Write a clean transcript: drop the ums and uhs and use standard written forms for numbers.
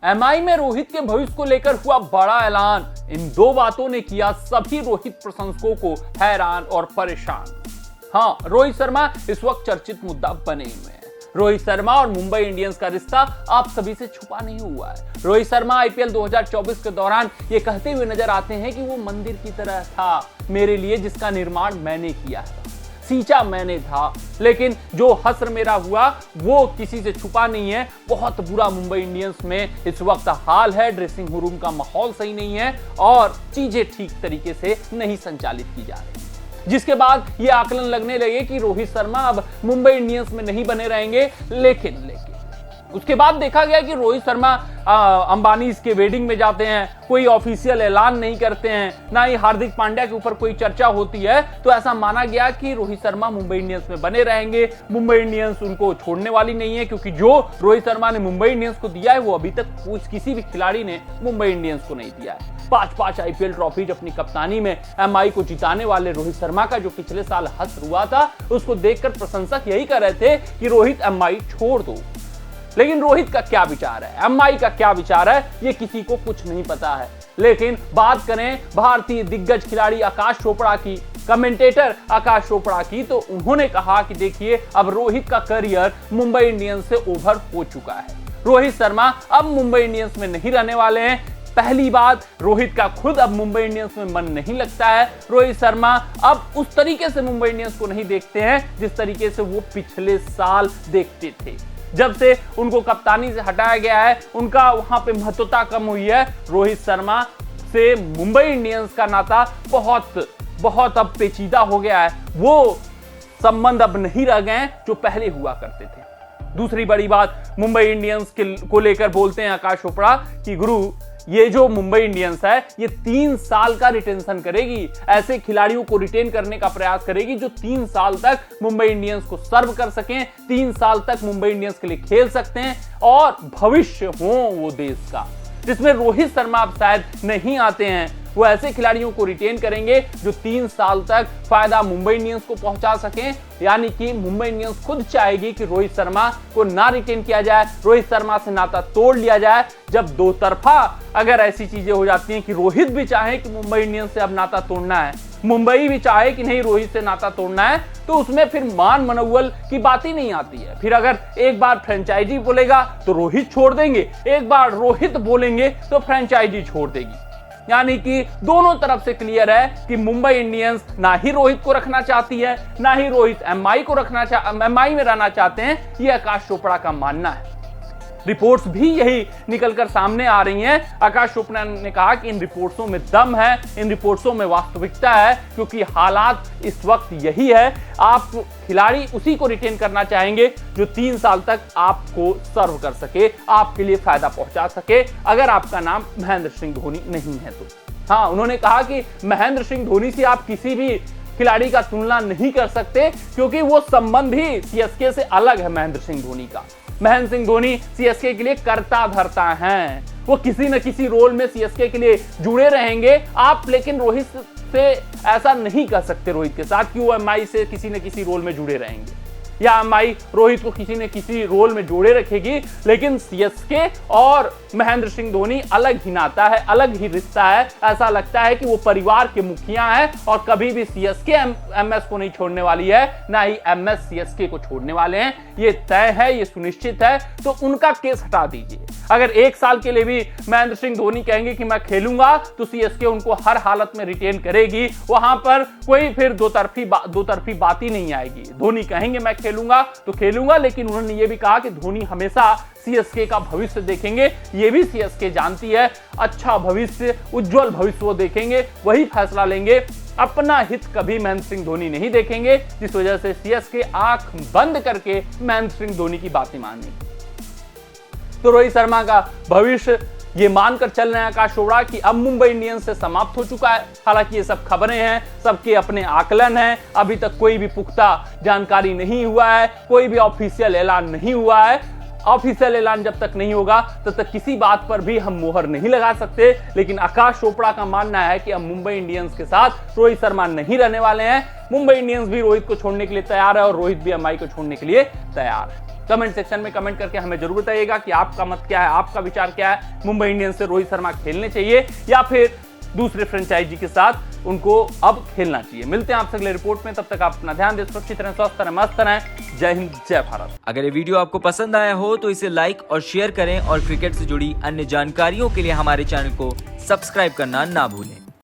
MI में रोहित के भविष्य को लेकर हुआ बड़ा ऐलान। इन दो बातों ने किया सभी रोहित प्रशंसकों को हैरान और परेशान। हाँ, रोहित शर्मा इस वक्त चर्चित मुद्दा बने हुए हैं। रोहित शर्मा और मुंबई इंडियंस का रिश्ता आप सभी से छुपा नहीं हुआ है। रोहित शर्मा आईपीएल 2024 के दौरान ये कहते हुए नजर आते हैं कि वो मंदिर की तरह था मेरे लिए, जिसका निर्माण मैंने किया था, सींचा मैंने था, लेकिन जो हश्र मेरा हुआ वो किसी से छुपा नहीं है। बहुत बुरा मुंबई इंडियंस में इस वक्त हाल है। ड्रेसिंग रूम का माहौल सही नहीं है और चीजें ठीक तरीके से नहीं संचालित की जा रही, जिसके बाद ये आकलन लगने लगे कि रोहित शर्मा अब मुंबई इंडियंस में नहीं बने रहेंगे। लेकिन उसके बाद देखा गया कि रोहित शर्मा अंबानी के वेडिंग में जाते हैं, कोई ऑफिशियल ऐलान नहीं करते हैं, ना ही हार्दिक पांड्या के ऊपर कोई चर्चा होती है। तो ऐसा माना गया कि रोहित शर्मा मुंबई इंडियंस में बने रहेंगे। मुंबई इंडियंस उनको छोड़ने वाली नहीं है, क्योंकि जो रोहित शर्मा ने मुंबई इंडियंस को दिया है वो अभी तक किसी भी खिलाड़ी ने मुंबई इंडियंस को नहीं दिया है। 5 आईपीएल ट्रॉफीज अपनी कप्तानी में एमआई को जिताने वाले रोहित शर्मा का जो पिछले साल हश्र हुआ था, उसको देखकर प्रशंसक यही कह रहे थे कि रोहित एमआई छोड़ दो। लेकिन रोहित का क्या विचार है, एमआई का क्या विचार है, ये किसी को कुछ नहीं पता है। लेकिन बात करें भारतीय दिग्गज खिलाड़ी आकाश चोपड़ा की, कमेंटेटर आकाश चोपड़ा की, तो उन्होंने कहा कि देखिए, अब रोहित का करियर मुंबई इंडियंस से ओवर हो चुका है। रोहित शर्मा अब मुंबई इंडियंस में नहीं रहने वाले हैं। पहली बात, रोहित का खुद अब मुंबई इंडियंस में मन नहीं लगता है। रोहित शर्मा अब उस तरीके से मुंबई इंडियंस को नहीं देखते हैं जिस तरीके से वो पिछले साल देखते थे। जब से उनको कप्तानी से हटाया गया है, उनका वहां पे महत्वता कम हुई है। रोहित शर्मा से मुंबई इंडियंस का नाता बहुत अब पेचीदा हो गया है। वो संबंध अब नहीं रह गए जो पहले हुआ करते थे। दूसरी बड़ी बात, मुंबई इंडियंस को लेकर बोलते हैं आकाश चोपड़ा कि गुरु, ये जो मुंबई इंडियंस है ये 3 साल का रिटेंशन करेगी, ऐसे खिलाड़ियों को रिटेन करने का प्रयास करेगी जो 3 साल तक मुंबई इंडियंस को सर्व कर सकें, 3 साल तक मुंबई इंडियंस के लिए खेल सकते हैं और भविष्य हो वो देश का, जिसमें रोहित शर्मा अब शायद नहीं आते हैं। वो ऐसे खिलाड़ियों को रिटेन करेंगे जो 3 साल तक फायदा मुंबई इंडियंस को पहुंचा सकें। यानी कि मुंबई इंडियंस खुद चाहेगी कि रोहित शर्मा को ना रिटेन किया जाए, रोहित शर्मा से नाता तोड़ लिया जाए। जब दो तरफा अगर ऐसी चीजें हो जाती हैं कि रोहित भी चाहे कि मुंबई इंडियंस से अब नाता तोड़ना है, मुंबई भी चाहे कि नहीं रोहित से नाता तोड़ना है, तो उसमें फिर मान मनोबल की बात ही नहीं आती है। फिर अगर एक बार फ्रेंचाइजी बोलेगा तो रोहित छोड़ देंगे, एक बार रोहित बोलेंगे तो फ्रेंचाइजी छोड़ देगी। यानी कि दोनों तरफ से क्लियर है कि मुंबई इंडियंस ना ही रोहित को रखना चाहती है, ना ही रोहित एमआई में रहना चाहते हैं। यह आकाश चोपड़ा का मानना है। रिपोर्ट्स भी यही निकलकर सामने आ रही हैं। आकाश चोपड़ा ने कहा कि इन रिपोर्ट्सों में दम है, इन रिपोर्ट्सों में वास्तविकता है, क्योंकि हालात इस वक्त यही है। आप खिलाड़ी उसी को रिटेन करना चाहेंगे जो 3 साल तक आपको सर्व कर सके, आपके लिए फायदा पहुंचा सके, अगर आपका नाम महेंद्र सिंह धोनी नहीं है तो। हाँ, उन्होंने कहा कि महेंद्र सिंह धोनी से आप किसी भी खिलाड़ी का तुलना नहीं कर सकते, क्योंकि वो संबंध ही सीएसके से अलग है। महेंद्र सिंह धोनी का, महेंद्र सिंह धोनी सीएसके के लिए करता धरता हैं, वो किसी न किसी रोल में सीएसके के लिए जुड़े रहेंगे आप। लेकिन रोहित से ऐसा नहीं कर सकते रोहित के साथ कि वो एमआई से किसी न किसी रोल में जुड़े रहेंगे, या एमआई रोहित को किसी न किसी रोल में जोड़े रखेगी। लेकिन सीएसके और महेंद्र सिंह धोनी अलग ही नाता है, अलग ही रिश्ता है। ऐसा लगता है कि वो परिवार के मुखिया हैं और कभी भी सीएसके एमएस को नहीं छोड़ने वाली है, ना ही एमएस सीएसके को छोड़ने वाले हैं। ये तय है, ये सुनिश्चित है। तो उनका केस हटा दीजिए। अगर 1 साल के लिए भी महेंद्र सिंह धोनी कहेंगे कि मैं खेलूंगा, तो सीएसके उनको हर हालत में रिटेन करेगी। वहां पर कोई फिर दो तरफी बात ही नहीं आएगी। धोनी कहेंगे मैं खेलूंगा तो खेलूंगा, लेकिन उन्होंने ये भी कहा कि धोनी हमेशा सीएसके का भविष्य देखेंगे। ये भी सीएसके जानती है, अच्छा भविष्य, उज्जवल भविष्य वो देखेंगे, वही फैसला लेंगे। अपना हित कभी महेंद्र सिंह धोनी नहीं देखेंगे, जिस वजह से सीएसके आंख बंद करके महेंद्र सिंह धोनी की बातें मानेगी। तो रोहित शर्मा का भविष्य ये मानकर चल रहे हैं आकाश चोपड़ा कि अब मुंबई इंडियंस से समाप्त हो चुका है। हालांकि ये सब खबरें हैं, सबके अपने आकलन हैं, अभी तक कोई भी पुख्ता जानकारी नहीं हुआ है, कोई भी ऑफिशियल ऐलान नहीं हुआ है। ऑफिशियल ऐलान जब तक नहीं होगा तब तक किसी बात पर भी हम मोहर नहीं लगा सकते। लेकिन आकाश चोपड़ा का मानना है कि अब मुंबई इंडियंस के साथ रोहित शर्मा नहीं रहने वाले हैं। मुंबई इंडियंस भी रोहित को छोड़ने के लिए तैयार है और रोहित भी एमआई को छोड़ने के लिए तैयार है। कमेंट सेक्शन में कमेंट करके हमें जरूर बताइएगा कि आपका मत क्या है, आपका विचार क्या है। मुंबई इंडियंस से रोहित शर्मा खेलने चाहिए या फिर दूसरे फ्रेंचाइजी के साथ उनको अब खेलना चाहिए। मिलते हैं आपसे अगले रिपोर्ट में, तब तक आप अपना ध्यान दें, सुरक्षित रहें, स्वस्थ रहें, मस्त रहें। जय हिंद, जय भारत। अगर ये वीडियो आपको पसंद आया हो तो इसे लाइक और शेयर करें और क्रिकेट से जुड़ी अन्य जानकारियों के लिए हमारे चैनल को सब्सक्राइब करना ना भूलें।